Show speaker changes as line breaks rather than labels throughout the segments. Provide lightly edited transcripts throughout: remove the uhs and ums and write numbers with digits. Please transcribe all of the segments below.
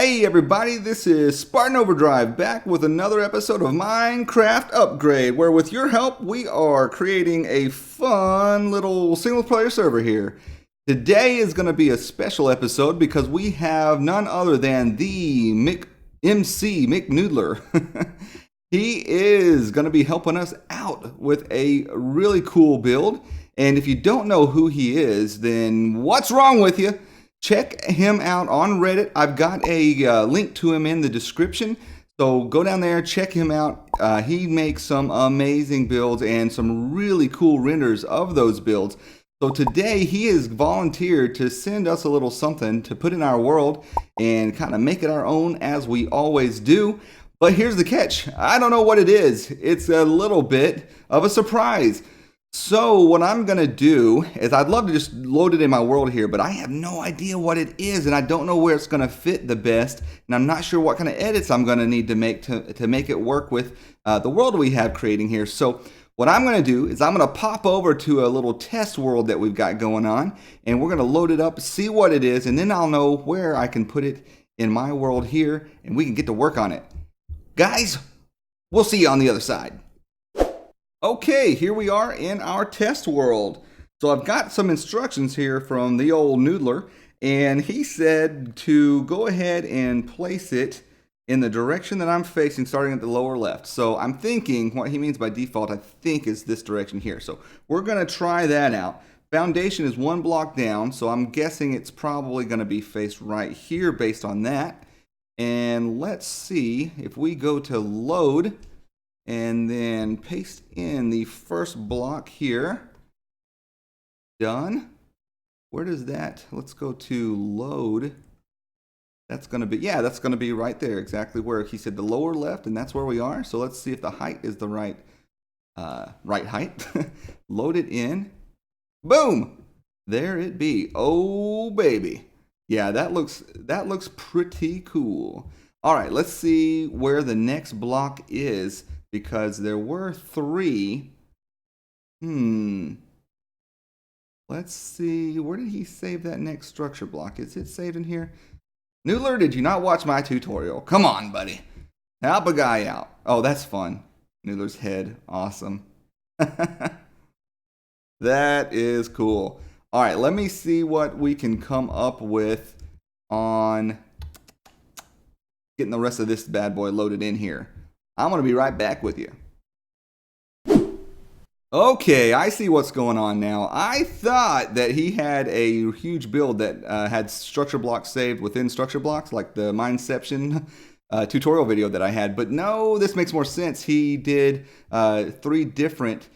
Hey everybody, this is SpartanOverdrive back with another episode of Minecraft Upgrade, where with your help we are creating a fun little single player server here. Today is going to be a special episode because we have none other than the MCNoodlor. He is going to be helping us out with a really cool build, and if you don't know who he is, then what's wrong with you? Check him out on Reddit. I've got a link to him in the description. So go down there, check him out. He makes some amazing builds and some really cool renders of those builds. So today he has volunteered to send us a little something to put in our world and kind of make it our own as we always do. But here's the catch. I don't know what it is. It's a little bit of a surprise. So what I'm going to do is I'd love to just load it in my world here, but I have no idea what it is, and I don't know where it's going to fit the best, and I'm not sure what kind of edits I'm going to need to make it work with the world we have creating here. So what I'm going to do is I'm going to pop over to a little test world that we've got going on, and we're going to load it up, see what it is, and then I'll know where I can put it in my world here, and we can get to work on it. Guys, we'll see you on the other side. Okay, here we are in our test world. So I've got some instructions here from the old Noodler, and he said to go ahead and place it in the direction that I'm facing, starting at the lower left. So I'm thinking what he means by default, I think, is this direction here. So we're going to try that out. Foundation is one block down, so I'm guessing it's probably going to be faced right here based on that. And let's see if we go to load and then paste in the first block here. Done. Where does that? Let's go to load. That's going to be, yeah, that's going to be right there, exactly where he said the lower left, and that's where we are. So let's see if the height is the right height. Load it in. Boom! There it be. Oh baby. Yeah, that looks pretty cool. All right, let's see where the next block is, because there were three. Let's see, where did he save that next structure block? Is it saved in here? Noodler, did you not watch my tutorial? Come on, buddy. Help a guy out. Oh, that's fun. Noodler's head. Awesome. That is cool. All right, let me see what we can come up with on getting the rest of this bad boy loaded in here. I'm going to be right back with you. Okay, I see what's going on now. I thought that he had a huge build that had structure blocks saved within structure blocks, like the Mineception tutorial video that I had. But no, this makes more sense. He did 3 different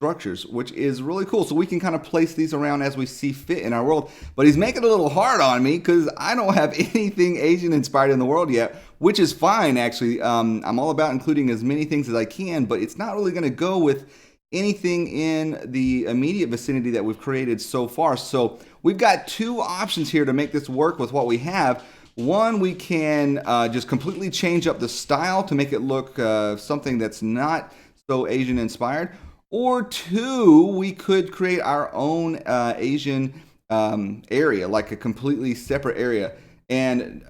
structures, which is really cool. So we can kind of place these around as we see fit in our world. But he's making it a little hard on me because I don't have anything Asian inspired in the world yet, which is fine, actually. I'm all about including as many things as I can, but it's not really going to go with anything in the immediate vicinity that we've created so far. So we've got 2 options here to make this work with what we have. One, we can just completely change up the style to make it look something that's not so Asian inspired. Or 2, we could create our own Asian area, like a completely separate area. And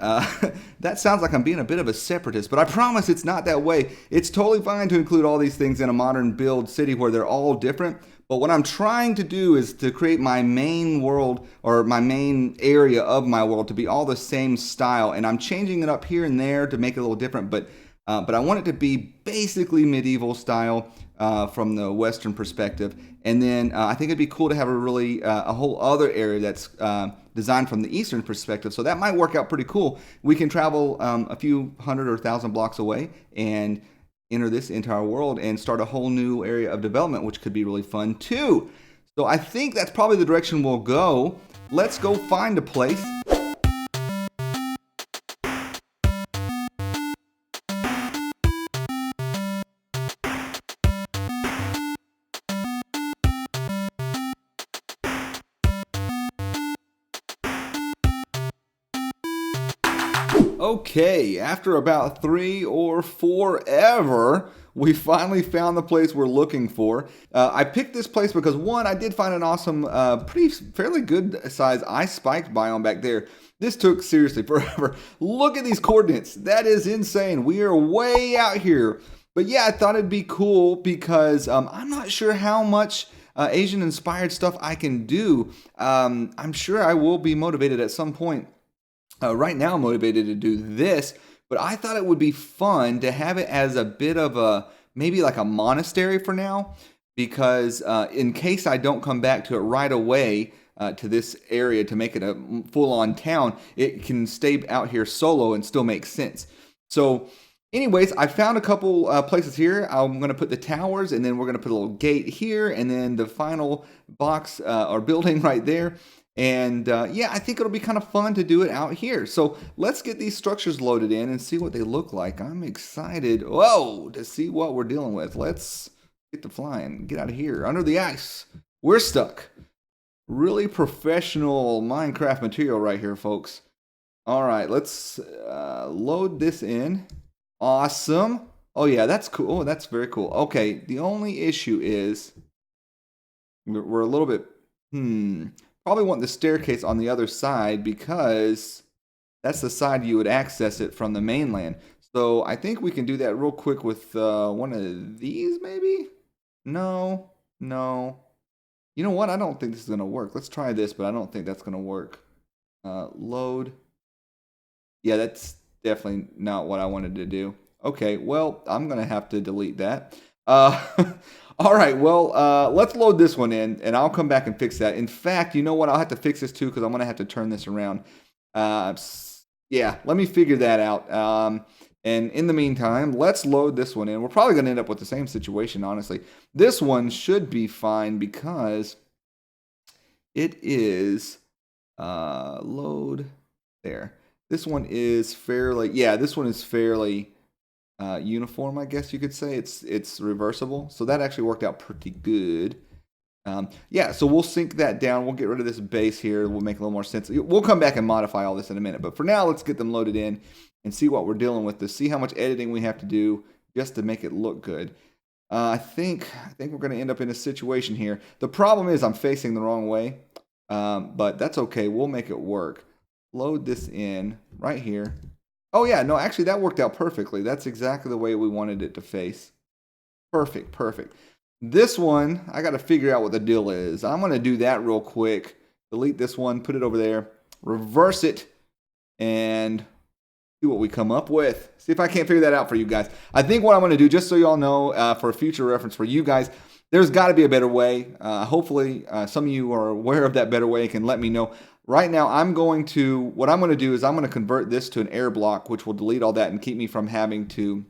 that sounds like I'm being a bit of a separatist, but I promise it's not that way. It's totally fine to include all these things in a modern build city where they're all different. But what I'm trying to do is to create my main world, or my main area of my world, to be all the same style. And I'm changing it up here and there to make it a little different, but I want it to be basically medieval style from the Western perspective. And then I think it'd be cool to have a whole other area that's designed from the Eastern perspective. So that might work out pretty cool. We can travel a few hundred or 1,000 blocks away and enter this into our world and start a whole new area of development, which could be really fun too. So I think that's probably the direction we'll go. Let's go find a place. Okay, after about 3 or 4 ever, we finally found the place we're looking for. I picked this place because, one, I did find an awesome, fairly good size ice spiked biome back there. This took seriously forever. Look at these coordinates. That is insane. We are way out here. But yeah, I thought it'd be cool because I'm not sure how much Asian inspired stuff I can do. I'm sure I will be motivated at some point. Right now I'm motivated to do this, but I thought it would be fun to have it as a bit of a, maybe like a monastery for now, because in case I don't come back to it right away, to this area to make it a full-on town, it can stay out here solo and still make sense. So anyways, I found a couple places here. I'm going to put the towers, and then we're going to put a little gate here, and then the final box or building right there. And yeah, I think it'll be kind of fun to do it out here. So let's get these structures loaded in and see what they look like. I'm excited, whoa, to see what we're dealing with. Let's get to flying. Get out of here. Under the ice. We're stuck. Really professional Minecraft material right here, folks. All right, let's load this in. Awesome. Oh, yeah, that's cool. Oh, that's very cool. Okay, the only issue is we're a little bit, probably want the staircase on the other side because that's the side you would access it from the mainland. So I think we can do that real quick with one of these, maybe? No. You know what? I don't think this is going to work. Let's try this, but I don't think that's going to work. Load. Yeah, that's definitely not what I wanted to do. Okay, well, I'm going to have to delete that. All right, well, let's load this one in, and I'll come back and fix that. In fact, you know what? I'll have to fix this too because I'm going to have to turn this around. Yeah, let me figure that out. And in the meantime, let's load this one in. We're probably going to end up with the same situation, honestly. This one should be fine because it is load there. This one is fairly, yeah, this one is fairly uniform, I guess you could say. It's reversible. So that actually worked out pretty good. Yeah, so we'll sink that down. We'll get rid of this base here. We'll make a little more sense. We'll come back and modify all this in a minute. But for now, let's get them loaded in and see what we're dealing with to see how much editing we have to do just to make it look good. I think we're going to end up in a situation here. The problem is I'm facing the wrong way, but that's okay. We'll make it work. Load this in right here. Oh, yeah, no, actually, that worked out perfectly. That's exactly the way we wanted it to face. Perfect. This one, I got to figure out what the deal is. I'm going to do that real quick. Delete this one, put it over there, reverse it, and see what we come up with. See if I can't figure that out for you guys. I think what I'm going to do, just so you all know, for a future reference for you guys, there's got to be a better way. Hopefully, some of you are aware of that better way and can let me know. Right now, what I'm going to do is I'm going to convert this to an air block, which will delete all that and keep me from having to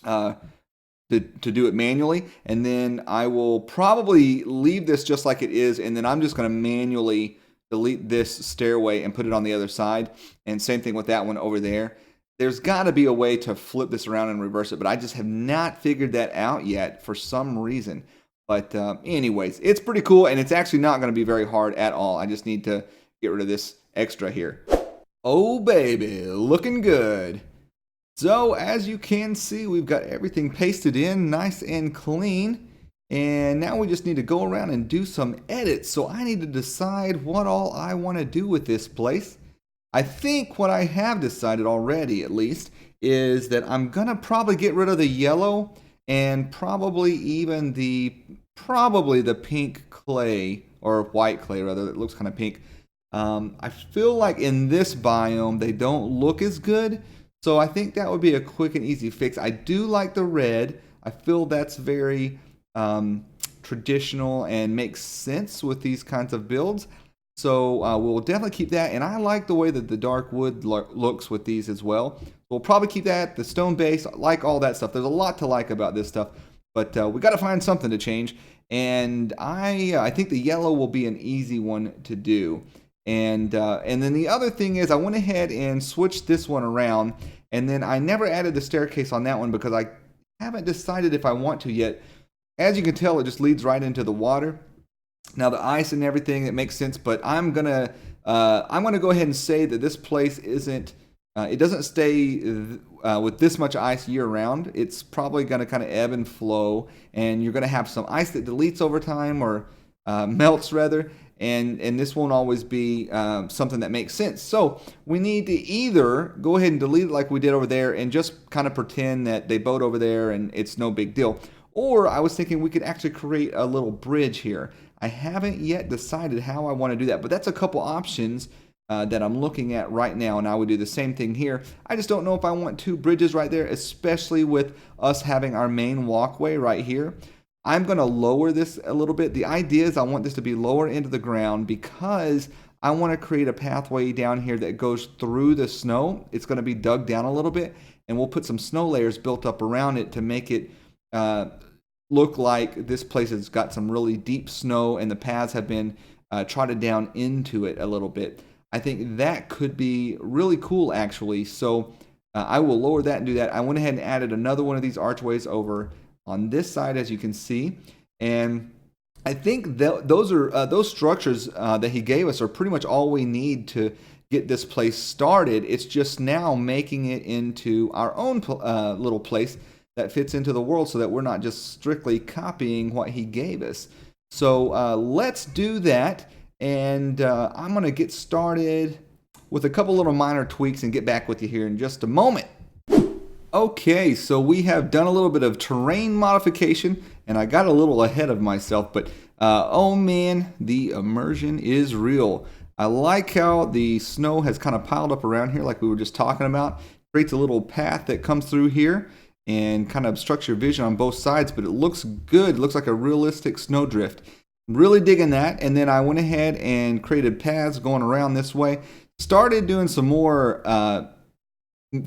do it manually. And then I will probably leave this just like it is, and then I'm just going to manually delete this stairway and put it on the other side. And same thing with that one over there. There's got to be a way to flip this around and reverse it, but I just have not figured that out yet for some reason. But anyways, it's pretty cool, and it's actually not going to be very hard at all. I just need to get rid of this extra here. Oh, baby, looking good. So, as you can see, we've got everything pasted in nice and clean. And now we just need to go around and do some edits. So I need to decide what all I want to do with this place. I think what I have decided already, at least, is that I'm going to probably get rid of the yellow and probably even the pink clay, or white clay rather, that looks kind of pink. I feel like in this biome they don't look as good, so I think that would be a quick and easy fix. I do like the red. I feel that's very traditional and makes sense with these kinds of builds. So we'll definitely keep that, and I like the way that the dark wood looks with these as well. We'll probably keep that, the stone base, like all that stuff. There's a lot to like about this stuff, but we got to find something to change, and I think the yellow will be an easy one to do. And then the other thing is I went ahead and switched this one around, and then I never added the staircase on that one because I haven't decided if I want to yet. As you can tell, it just leads right into the water. Now the ice and everything, it makes sense, but I'm gonna go ahead and say that this place isn't. It doesn't stay with this much ice year round. It's probably gonna kind of ebb and flow, and you're gonna have some ice that deletes over time or melts rather. and this won't always be something that makes sense. So we need to either go ahead and delete it like we did over there and just kind of pretend that they boat over there and it's no big deal. Or I was thinking we could actually create a little bridge here. I haven't yet decided how I want to do that, but that's a couple options that I'm looking at right now, and I would do the same thing here. I just don't know if I want two bridges right there, especially with us having our main walkway right here. I'm going to lower this a little bit. The idea is I want this to be lower into the ground because I want to create a pathway down here that goes through the snow. It's going to be dug down a little bit, and we'll put some snow layers built up around it to make it look like this place has got some really deep snow and the paths have been trotted down into it a little bit. I think that could be really cool, actually. So I will lower that and do that. I went ahead and added another one of these archways over on this side, as you can see, and I think those structures that he gave us are pretty much all we need to get this place started. It's just now making it into our own little place that fits into the world, so that we're not just strictly copying what he gave us. So let's do that, and I'm going to get started with a couple little minor tweaks and get back with you here in just a moment. Okay, so we have done a little bit of terrain modification, and I got a little ahead of myself, but oh man, the immersion is real. I like how the snow has kind of piled up around here like we were just talking about. Creates a little path that comes through here and kind of obstructs your vision on both sides, but it looks good. It looks like a realistic snowdrift. Really digging that. And then I went ahead and created paths going around this way. Started doing some more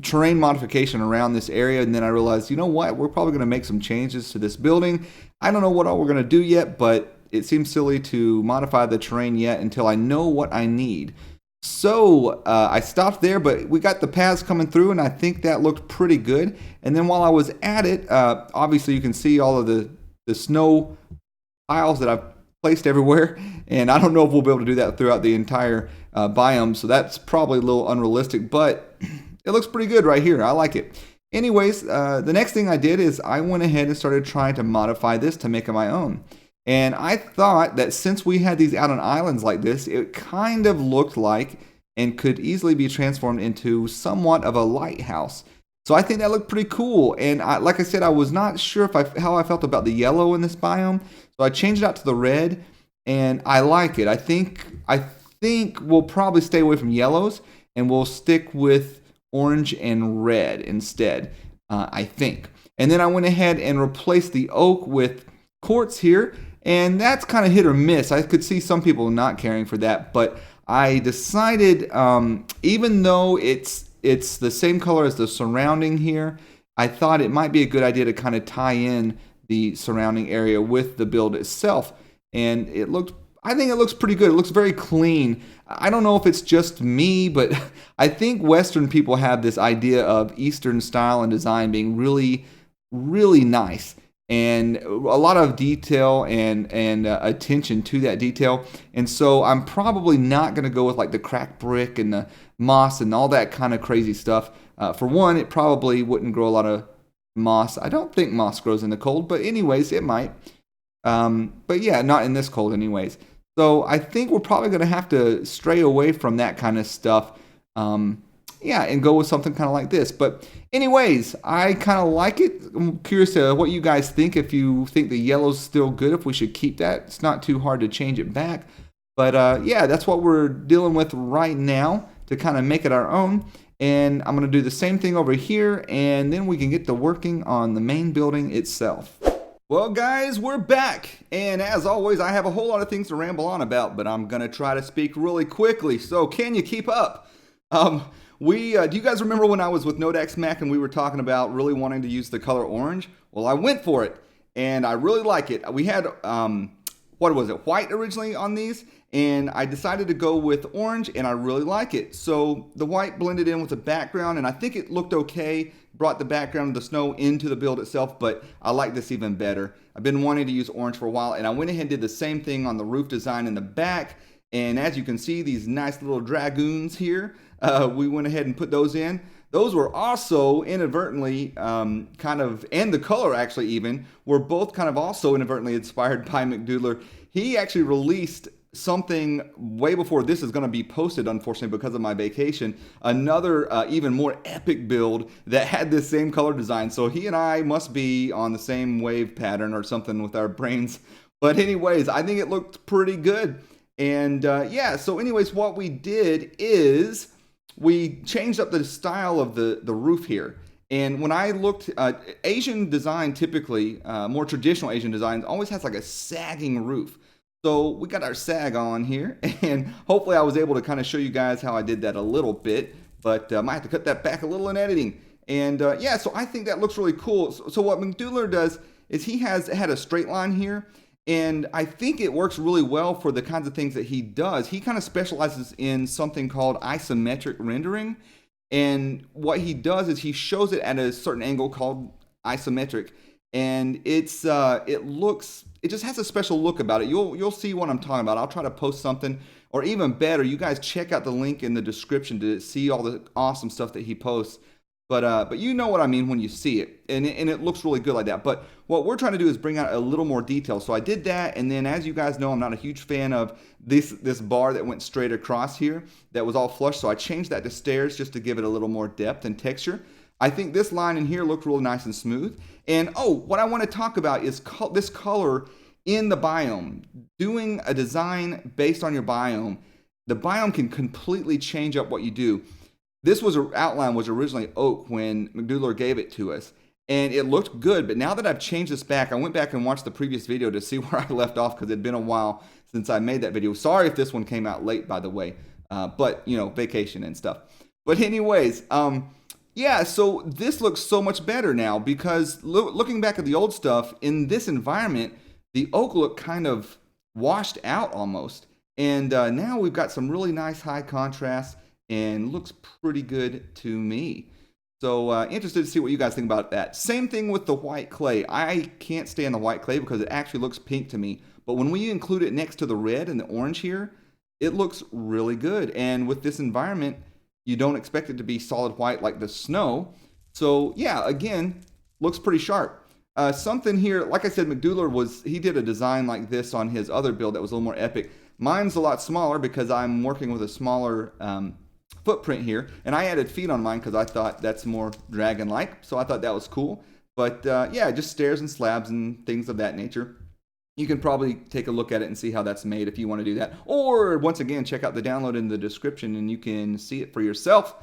terrain modification around this area, and then I realized, you know what, we're probably going to make some changes to this building. I don't know what all we're going to do yet, but it seems silly to modify the terrain yet until I know what I need. So I stopped there, but we got the paths coming through, and I think that looked pretty good. And then while I was at it, obviously you can see all of the snow piles that I've placed everywhere, and I don't know if we'll be able to do that throughout the entire biome, so that's probably a little unrealistic, but it looks pretty good right here. I like it. Anyways, the next thing I did is I went ahead and started trying to modify this to make it my own. And I thought that since we had these out on islands like this, it kind of looked like and could easily be transformed into somewhat of a lighthouse. So I think that looked pretty cool. And like I said, I was not sure how I felt about the yellow in this biome. So I changed it out to the red, and I like it. I think we'll probably stay away from yellows, and we'll stick with orange and red instead, I think. And then I went ahead and replaced the oak with quartz here, and that's kind of hit or miss. I could see some people not caring for that, but I decided, even though it's the same color as the surrounding here, I thought it might be a good idea to kind of tie in the surrounding area with the build itself. And I think it looks pretty good. It looks very clean. I don't know if it's just me, but I think Western people have this idea of Eastern style and design being really, really nice. And a lot of detail and attention to that detail. And so I'm probably not going to go with like the cracked brick and the moss and all that kind of crazy stuff. For one, it probably wouldn't grow a lot of moss. I don't think moss grows in the cold, but anyways, it might. But yeah, not in this cold anyways. So I think we're probably going to have to stray away from that kind of stuff. And go with something kind of like this. But anyways, I kind of like it. I'm curious to what you guys think. If you think the yellow's still good, if we should keep that. It's not too hard to change it back. But yeah, that's what we're dealing with right now to kind of make it our own. And I'm going to do the same thing over here, and then we can get to working on the main building itself. Well, guys, we're back. And as always, I have a whole lot of things to ramble on about, but I'm going to try to speak really quickly. So can you keep up? Do you guys remember when I was with Nodax Mac and we were talking about really wanting to use the color orange? Well, I went for it, and I really like it. We had, what was it, white originally on these, and I decided to go with orange, and I really like it. So the white blended in with the background, and I think it looked okay, brought the background of the snow into the build itself, but I like this even better. I've been wanting to use orange for a while, and I went ahead and did the same thing on the roof design in the back. And as you can see, these nice little dragoons here, we went ahead and put those in. Those were also inadvertently and the color actually even, were both kind of also inadvertently inspired by MCNoodlor. He actually released something way before this is going to be posted, unfortunately, because of my vacation. Another even more epic build that had this same color design. So he and I must be on the same wave pattern or something with our brains. But anyways, I think it looked pretty good. And yeah, so anyways, what we did is we changed up the style of the roof here. And when I looked, Asian design typically, more traditional Asian design, always has like a sagging roof. So we got our sag on here, and hopefully I was able to kind of show you guys how I did that a little bit, but I might have to cut that back a little in editing. And yeah, so I think that looks really cool. So what MCNoodlor does is he has had a straight line here, and I think it works really well for the kinds of things that he does. He kind of specializes in something called isometric rendering. And what he does is he shows it at a certain angle called isometric, and it just has a special look about it. You'll see what I'm talking about. I'll try to post something, or even better, you guys check out the link in the description to see all the awesome stuff that he posts. But you know what I mean when you see it, and it looks really good like that. But what we're trying to do is bring out a little more detail. So I did that, and then as you guys know, I'm not a huge fan of this bar that went straight across here that was all flush. So I changed that to stairs just to give it a little more depth and texture. I think this line in here looked really nice and smooth. And oh, what I want to talk about is this color in the biome. Doing a design based on your biome, the biome can completely change up what you do. This outline was originally oak when MCNoodlor gave it to us, and it looked good. But now that I've changed this back, I went back and watched the previous video to see where I left off because it had been a while since I made that video. Sorry if this one came out late, by the way, but you know, vacation and stuff. But anyways, yeah, so this looks so much better now because looking back at the old stuff, in this environment, the oak looked kind of washed out almost. And now we've got some really nice high contrast, and looks pretty good to me. So interested to see what you guys think about that. Same thing with the white clay. I can't stand the white clay because it actually looks pink to me. But when we include it next to the red and the orange here, it looks really good. And with this environment, you don't expect it to be solid white like the snow. So yeah, again, looks pretty sharp. Something here, like I said, MCNoodlor he did a design like this on his other build that was a little more epic. Mine's a lot smaller because I'm working with a smaller footprint here, and I added feet on mine because I thought that's more dragon-like, so I thought that was cool. But yeah, just stairs and slabs and things of that nature. You can probably take a look at it and see how that's made if you want to do that. Or once again, check out the download in the description and you can see it for yourself.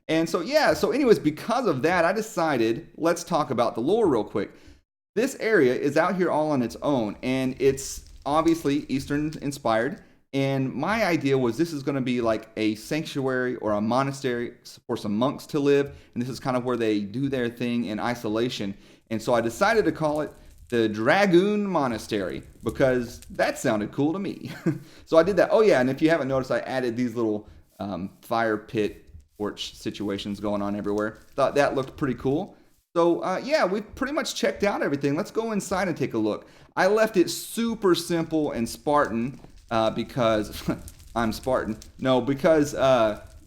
And so yeah, so anyways, because of that, I decided let's talk about the lore real quick. This area is out here all on its own, and it's obviously Eastern inspired. And my idea was this is going to be like a sanctuary or a monastery for some monks to live. And this is kind of where they do their thing in isolation. And so I decided to call it the Dragoon Monastery because that sounded cool to me. So I did that. Oh yeah, and if you haven't noticed, I added these little fire pit porch situations going on everywhere. Thought that looked pretty cool. So yeah, we've pretty much checked out everything. Let's go inside and take a look. I left it super simple and Spartan. Because I'm Spartan. No, because,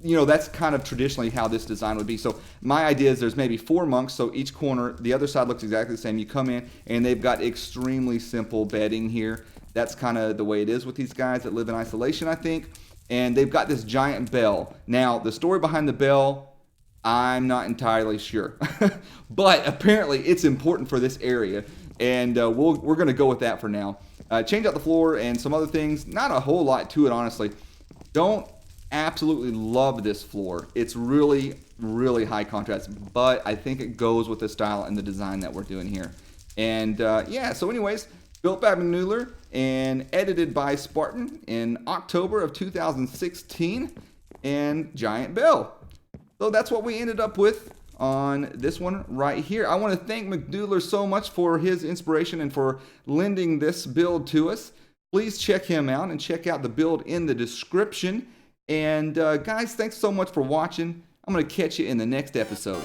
you know, that's kind of traditionally how this design would be. So my idea is there's maybe 4 monks, so each corner, the other side looks exactly the same. You come in, and they've got extremely simple bedding here. That's kind of the way it is with these guys that live in isolation, I think. And they've got this giant bell. Now, the story behind the bell, I'm not entirely sure. But apparently, it's important for this area. And we're going to go with that for now. Change out the floor and some other things. Not a whole lot to it, honestly. Don't absolutely love this floor. It's really, really high contrast, but I think it goes with the style and the design that we're doing here. And yeah, so anyways, built by MCNoodlor and edited by Spartan in October of 2016, and giant bell. So that's what we ended up with on this one right here. I want to thank MCNoodlor so much for his inspiration and for lending this build to us. Please check him out and check out the build in the description. And guys, thanks so much for watching. I'm going to catch you in the next episode.